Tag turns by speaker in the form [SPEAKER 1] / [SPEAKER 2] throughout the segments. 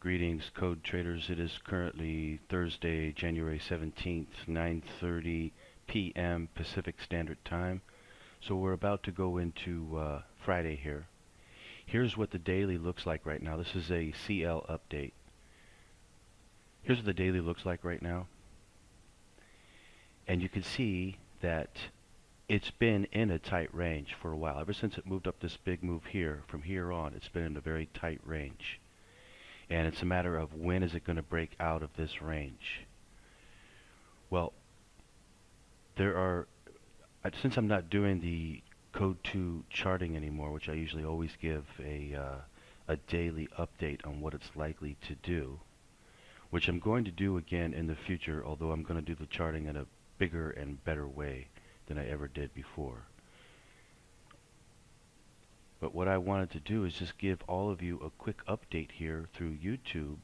[SPEAKER 1] Greetings, code traders. It is currently Thursday, January 17th, 9:30 p.m. Pacific Standard Time. So we're about to go into Friday here. Here's what the daily looks like right now. This is a CL update. Here's what the daily looks like right now. And you can see that it's been in a tight range for a while. Ever since it moved up this big move here, from here on, it's been in a very tight range. And it's a matter of when is it going to break out of this range. Well, since I'm not doing the code 2 charting anymore, which I usually always give a daily update on what it's likely to do, which I'm going to do again in the future, although I'm going to do the charting in a bigger and better way than I ever did before. But what I wanted to do is just give all of you a quick update here through YouTube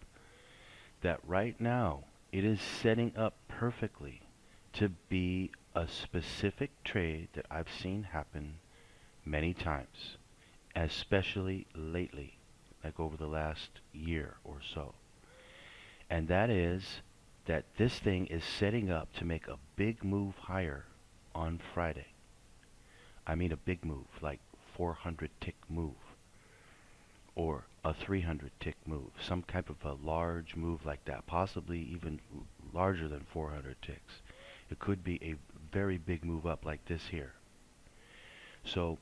[SPEAKER 1] that right now it is setting up perfectly to be a specific trade that I've seen happen many times, especially lately, like over the last year or so. And that is that this thing is setting up to make a big move higher on Friday. I mean a big move, like 400 tick move or a 300 tick move, some type of a large move like that, possibly even larger than 400 ticks. It could be a very big move up like this here. So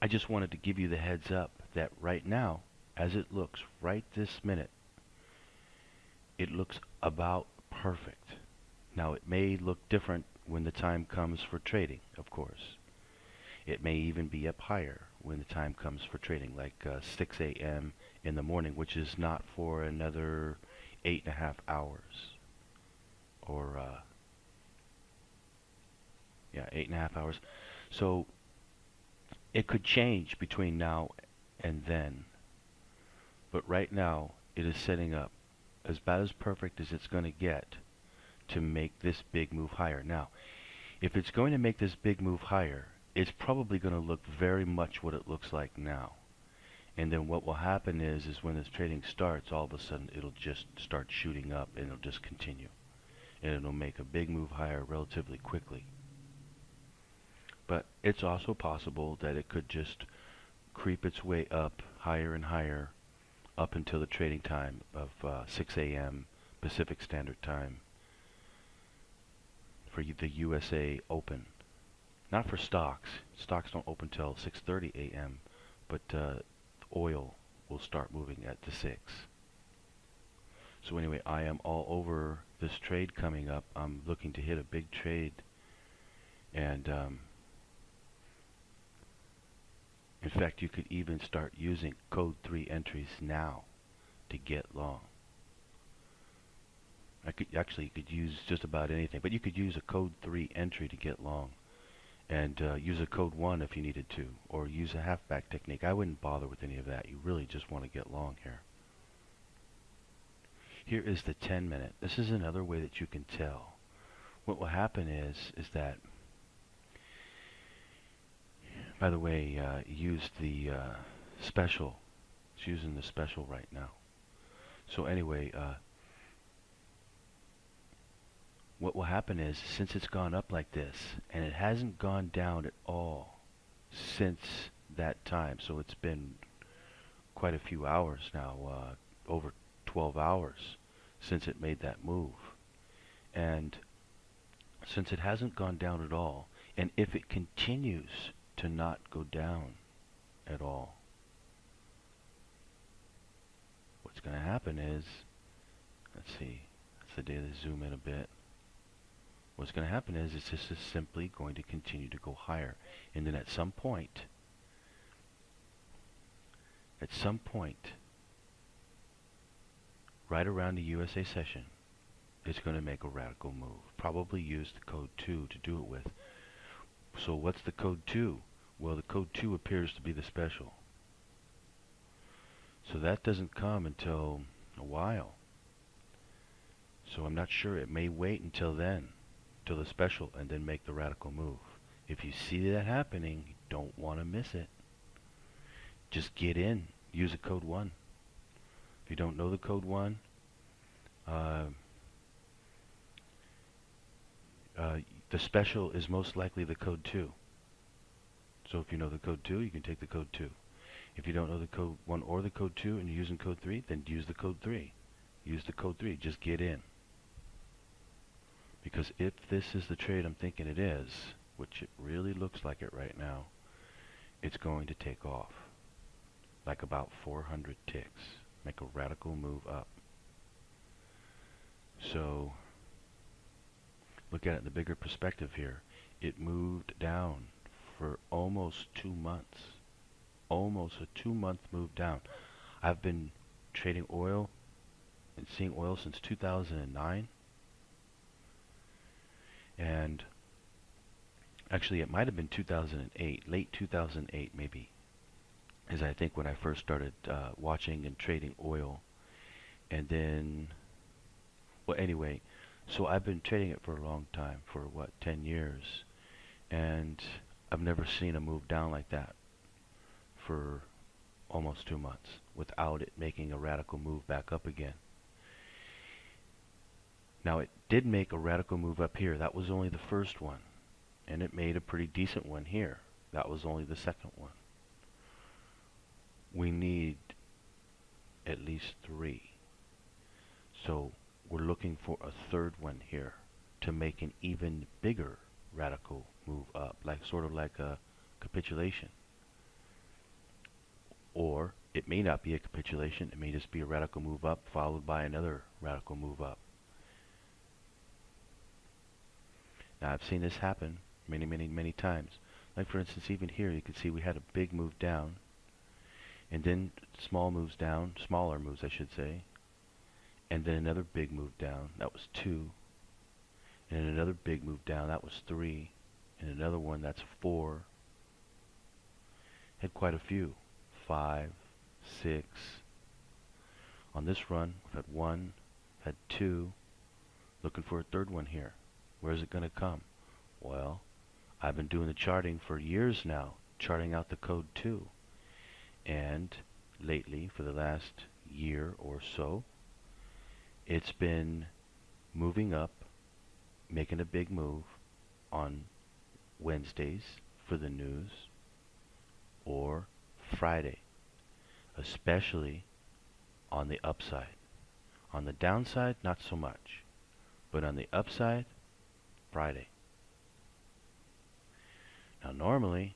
[SPEAKER 1] I just wanted to give you the heads up that right now, as it looks right this minute, it looks about perfect. Now it may look different when the time comes for trading, of course. It may even be up higher when the time comes for trading, like 6 a.m. in the morning, which is not for another 8.5 hours. Or, 8.5 hours. So it could change between now and then. But right now, it is setting up as about as perfect as it's going to get to make this big move higher. Now, if it's going to make this big move higher, it's probably going to look very much what it looks like now. And then what will happen is when this trading starts, all of a sudden it'll just start shooting up and it'll just continue. And it'll make a big move higher relatively quickly. But it's also possible that it could just creep its way up higher and higher up until the trading time of 6 a.m. Pacific Standard Time for the USA Open. Not for stocks. Stocks don't open till 6:30 a.m., but oil will start moving at the 6. So anyway, I am all over this trade coming up. I'm looking to hit a big trade, and in fact, you could even start using code 3 entries now to get long. You could use just about anything, but you could use a code 3 entry to get long. And use a code 1 if you needed to, or use a halfback technique. I wouldn't bother with any of that. You really just want to get long here. Here is the 10 minute. This is another way that you can tell. What will happen is that, by the way, use the special. It's using the special right now. So anyway, what will happen is, since it's gone up like this, and it hasn't gone down at all since that time, so it's been quite a few hours now, over 12 hours since it made that move. And since it hasn't gone down at all, and if it continues to not go down at all, what's going to happen is, let's see, that's the daily zoom in a bit. What's going to happen is it's just simply going to continue to go higher. And then at some point, right around the USA session, it's going to make a radical move. Probably use the code 2 to do it with. So what's the code 2? Well, the code 2 appears to be the special. So that doesn't come until a while. So I'm not sure. It may wait until then, till the special, and then make the radical move. If you see that happening, you don't want to miss it. Just get in. Use a code 1. If you don't know the code 1, uh, uh, the special is most likely the code 2. So if you know the code 2, you can take the code 2. If you don't know the code 1 or the code 2 and you're using code 3, then use the code 3. Use the code 3. Just get in. Because if this is the trade I'm thinking it is, which it really looks like it right now, it's going to take off. Like about 400 ticks. Make a radical move up. So, look at it in the bigger perspective here. It moved down for almost 2 months. Almost a 2-month move down. I've been trading oil and seeing oil since 2009. And actually it might have been 2008, late 2008 maybe, is I think when I first started watching and trading oil. And then, well anyway, so I've been trading it for a long time, for what, 10 years. And I've never seen a move down like that for almost 2 months without it making a radical move back up again. Now it did make a radical move up here. That was only the first one. And it made a pretty decent one here. That was only the second one. We need at least 3. So we're looking for a third one here to make an even bigger radical move up, like sort of like a capitulation. Or it may not be a capitulation, it may just be a radical move up followed by another radical move up. Now I've seen this happen many times. Like for instance, even here you can see we had a big move down, and then small moves down, smaller moves I should say, and then another big move down, that was 2, and then another big move down, that was 3, and another one, that's 4. Had quite a few, 5, 6. On this run, we've had 1, had 2, looking for a third one here. Where is it going to come? Well, I've been doing the charting for years now, charting out the code 2. And lately, for the last year or so, it's been moving up, making a big move on Wednesdays for the news, or Friday, especially on the upside. On the downside, not so much, but on the upside, Friday. Now normally,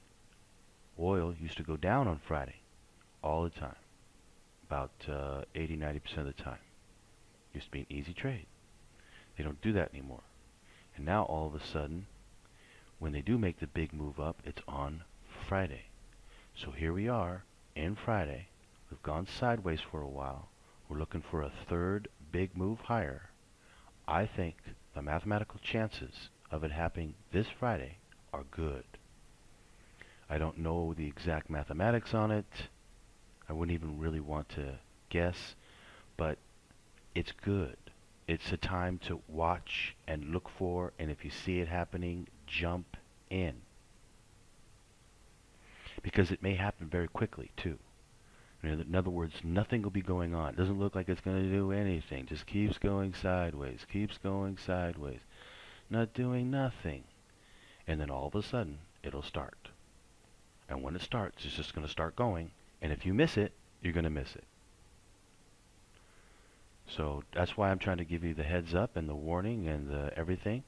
[SPEAKER 1] oil used to go down on Friday all the time, about 80-90% of the time. Used to be an easy trade. They don't do that anymore. And now all of a sudden, when they do make the big move up, it's on Friday. So here we are in Friday. We've gone sideways for a while. We're looking for a third big move higher. I think the mathematical chances of it happening this Friday are good. I don't know the exact mathematics on it. I wouldn't even really want to guess, but it's good. It's a time to watch and look for, and if you see it happening, jump in. Because it may happen very quickly, too. In other words, nothing will be going on. It doesn't look like it's going to do anything. Just keeps going sideways, not doing nothing. And then all of a sudden, it'll start. And when it starts, it's just going to start going. And if you miss it, you're going to miss it. So that's why I'm trying to give you the heads up and the warning and the everything.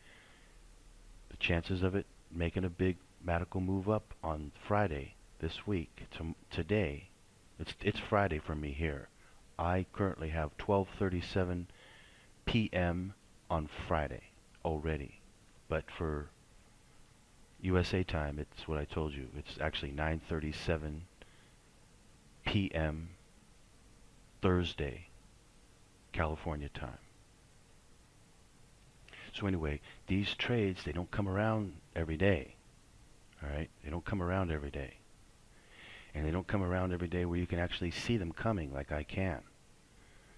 [SPEAKER 1] The chances of it making a big radical move up on Friday this week, today, it's Friday for me here. I currently have 12:37 p.m. on Friday already. But for USA time, it's what I told you. It's actually 9:37 p.m. Thursday, California time. So anyway, these trades, they don't come around every day. Alright? They don't come around every day. And they don't come around every day where you can actually see them coming like I can.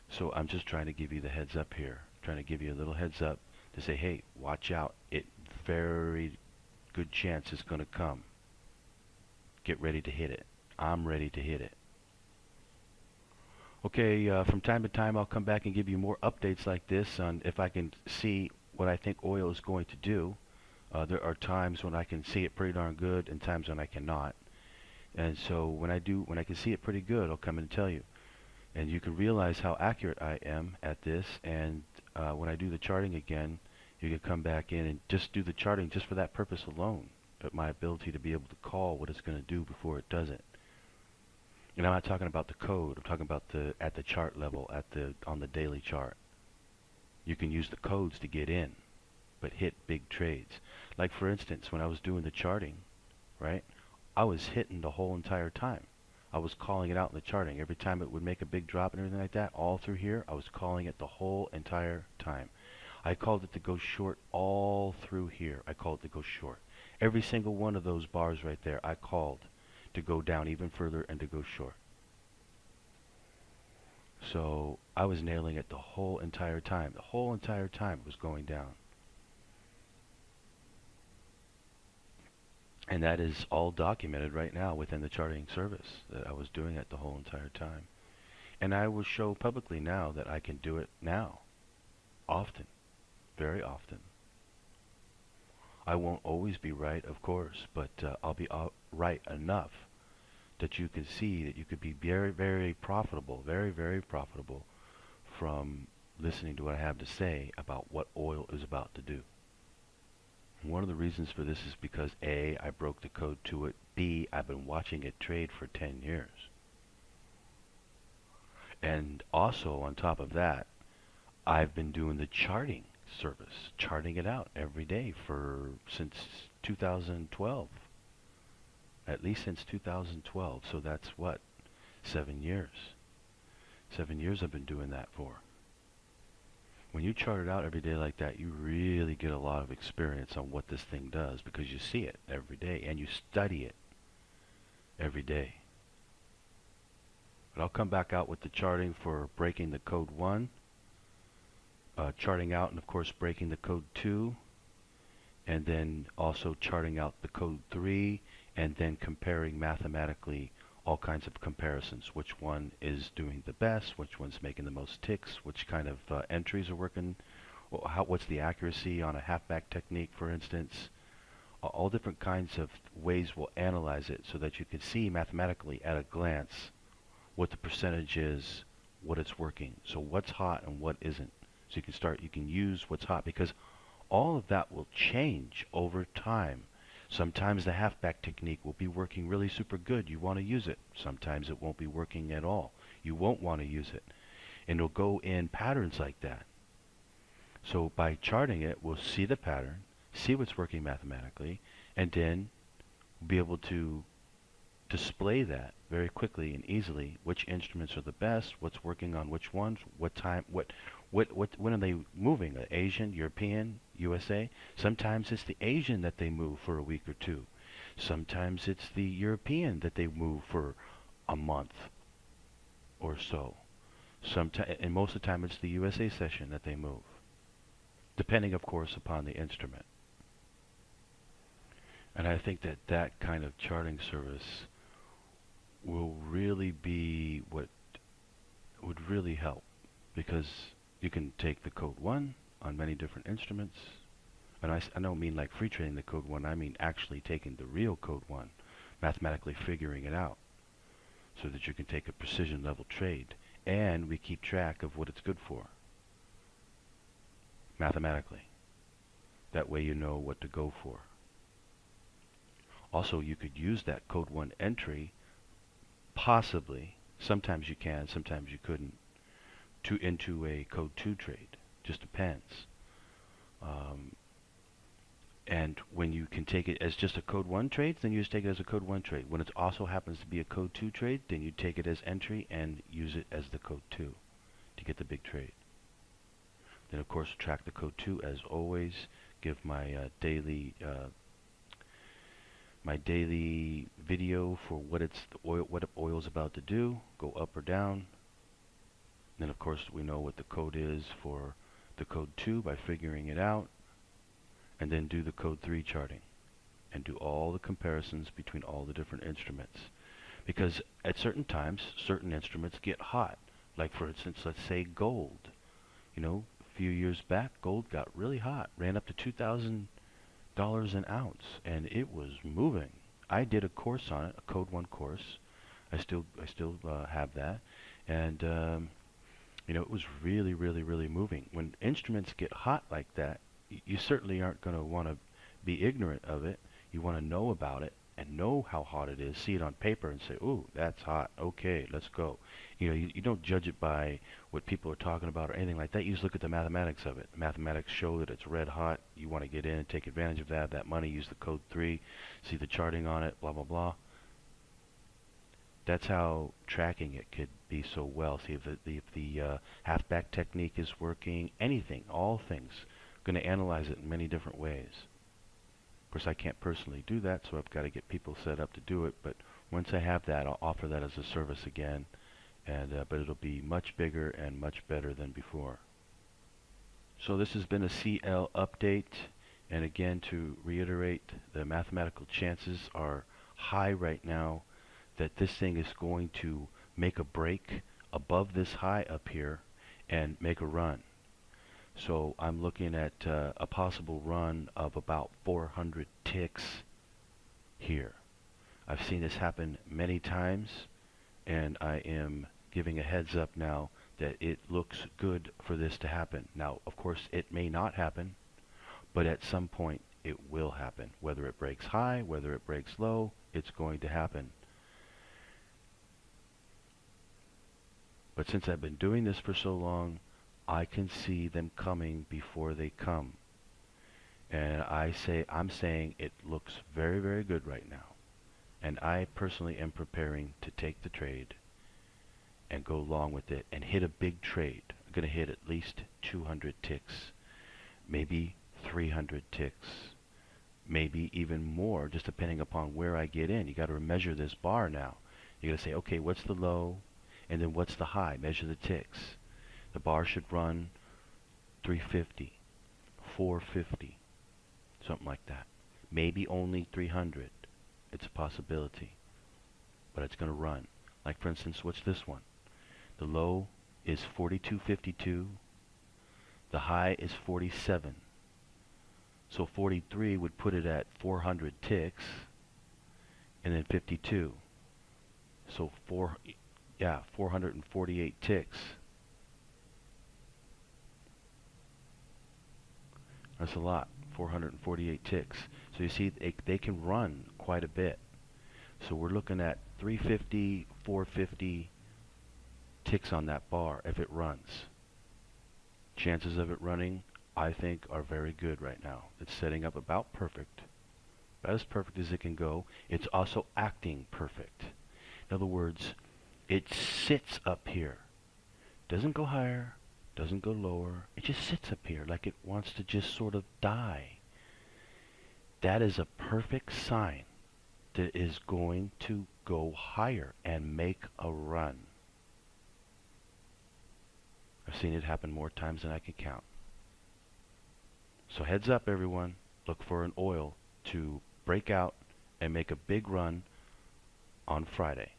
[SPEAKER 1] So I'm just trying to give you the heads up here. Trying to give you a little heads up to say, hey, watch out. It very good chance it's going to come. Get ready to hit it. I'm ready to hit it. Okay, from time to time I'll come back and give you more updates like this on if I can see what I think oil is going to do. There are times when I can see it pretty darn good and times when I cannot. And so when I can see it pretty good, I'll come and tell you. And you can realize how accurate I am at this. And when I do the charting again, you can come back in and just do the charting just for that purpose alone. But my ability to be able to call what it's going to do before it does it. And I'm not talking about the code. I'm talking about the at the chart level, on the daily chart. You can use the codes to get in, but hit big trades. Like for instance, when I was doing the charting, right? I was hitting the whole entire time. I was calling it out in the charting. Every time it would make a big drop and everything like that, all through here, I was calling it the whole entire time. I called it to go short all through here. I called it to go short. Every single one of those bars right there, I called to go down even further and to go short. So I was nailing it the whole entire time. The whole entire time it was going down. And that is all documented right now within the charting service that I was doing it the whole entire time. And I will show publicly now that I can do it now. Often. Very often. I won't always be right, of course, but I'll be right enough that you can see that you could be very, very profitable, very, very profitable from listening to what I have to say about what oil is about to do. One of the reasons for this is because A, I broke the code to it, B, I've been watching it trade for 10 years. And also on top of that, I've been doing the charting service, charting it out every day since 2012. At least since 2012, so that's what? 7 years. 7 years I've been doing that for. When you chart it out every day like that, you really get a lot of experience on what this thing does because you see it every day and you study it every day. But I'll come back out with the charting for breaking the code 1, charting out and of course breaking the code 2, and then also charting out the code 3, and then comparing mathematically all kinds of comparisons. Which one is doing the best, which one's making the most ticks, which kind of entries are working, what's the accuracy on a halfback technique, for instance. All different kinds of ways we'll analyze it so that you can see mathematically at a glance what the percentage is, what it's working. So what's hot and what isn't. So you can use what's hot because all of that will change over time. Sometimes the halfback technique will be working really super good. You want to use it. Sometimes it won't be working at all. You won't want to use it. And it'll go in patterns like that. So by charting it, we'll see the pattern, see what's working mathematically, and then be able to display that very quickly and easily, which instruments are the best, what's working on which ones, what time, when are they moving? Asian, European, USA? Sometimes it's the Asian that they move for a week or two. Sometimes it's the European that they move for a month or so. And most of the time it's the USA session that they move, depending of course upon the instrument. And I think that that kind of charting service will really be what would really help, because you can take the code 1 on many different instruments. And I don't mean like free trading the code 1, I mean actually taking the real code 1, mathematically figuring it out, so that you can take a precision level trade. And we keep track of what it's good for, mathematically. That way you know what to go for. Also, you could use that code 1 entry, possibly, sometimes you can, sometimes you couldn't, into a code 2 trade. Just depends. And when you can take it as just a code 1 trade, then you just take it as a code 1 trade. When it also happens to be a code 2 trade, then you take it as entry and use it as the code 2 to get the big trade. Then of course track the code 2 as always. Give my daily video for what oil's about to do, go up or down. Then of course we know what the code is for the code 2 by figuring it out, and then do the code 3 charting and do all the comparisons between all the different instruments, because at certain times certain instruments get hot. Like for instance, let's say gold. You know, a few years back, gold got really hot, ran up to $2,000 an ounce, and it was moving. I did a course on it, a Code 1 course. I still have that, and you know, it was really, really, really moving. When instruments get hot like that, you certainly aren't going to want to be ignorant of it. You want to know about it and know how hot it is, see it on paper and say, ooh, that's hot. Okay, let's go. You know, you don't judge it by what people are talking about or anything like that. You just look at the mathematics of it. Mathematics show that it's red hot. You want to get in and take advantage of that money, use the code 3, see the charting on it, blah, blah, blah. That's how tracking it could be so well. See if the halfback technique is working, anything, all things. Going to analyze it in many different ways. Of course, I can't personally do that, so I've got to get people set up to do it. But once I have that, I'll offer that as a service again, and but it'll be much bigger and much better than before. So this has been a CL update, and again, to reiterate, the mathematical chances are high right now that this thing is going to make a break above this high up here and make a run. So I'm looking at a possible run of about 400 ticks here. I've seen this happen many times, and I am giving a heads up now that it looks good for this to happen. Now, of course, it may not happen, but at some point it will happen. Whether it breaks high, whether it breaks low, it's going to happen. But since I've been doing this for so long, I can see them coming before they come. And I'm saying it looks very, very good right now. And I personally am preparing to take the trade and go along with it and hit a big trade. I'm going to hit at least 200 ticks, maybe 300 ticks, maybe even more, just depending upon where I get in. You got to measure this bar now. You got to say, okay, what's the low, and then what's the high? Measure the ticks. The bar should run 350, 450, something like that. Maybe only 300. It's a possibility, but it's going to run. Like for instance, what's this one? The low is 42.52. The high is 47. So 43 would put it at 400 ticks, and then 52. So 448 ticks. That's a lot, 448 ticks. So you see, they can run quite a bit. So we're looking at 350, 450 ticks on that bar if it runs. Chances of it running, I think, are very good right now. It's setting up about perfect, about as perfect as it can go. It's also acting perfect. In other words, it sits up here. Doesn't go higher, doesn't go lower. It just sits up here like it wants to just sort of die. That is a perfect sign that it is going to go higher and make a run. I've seen it happen more times than I can count. So heads up, everyone. Look for an oil to break out and make a big run on Friday.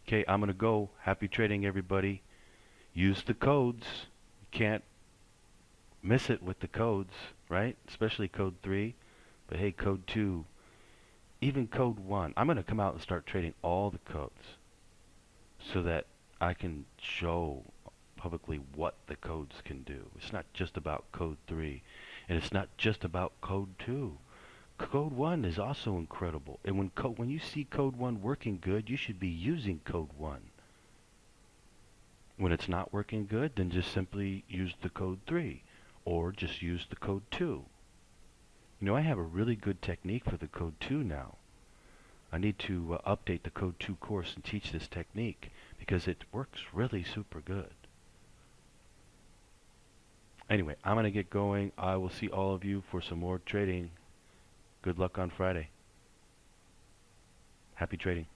[SPEAKER 1] Okay, I'm going to go. Happy trading, everybody. Use the codes. You can't miss it with the codes, right? Especially code 3. But hey, code 2, even code 1. I'm going to come out and start trading all the codes so that I can show publicly what the codes can do. It's not just about code 3, and it's not just about code 2. Code 1 is also incredible. And when you see code 1 working good, you should be using code 1. When it's not working good, then just simply use the code 3 or just use the code 2. You know, I have a really good technique for the code 2 now. I need to update the code 2 course and teach this technique because it works really super good. Anyway, I'm going to get going. I will see all of you for some more trading. Good luck on Friday. Happy trading.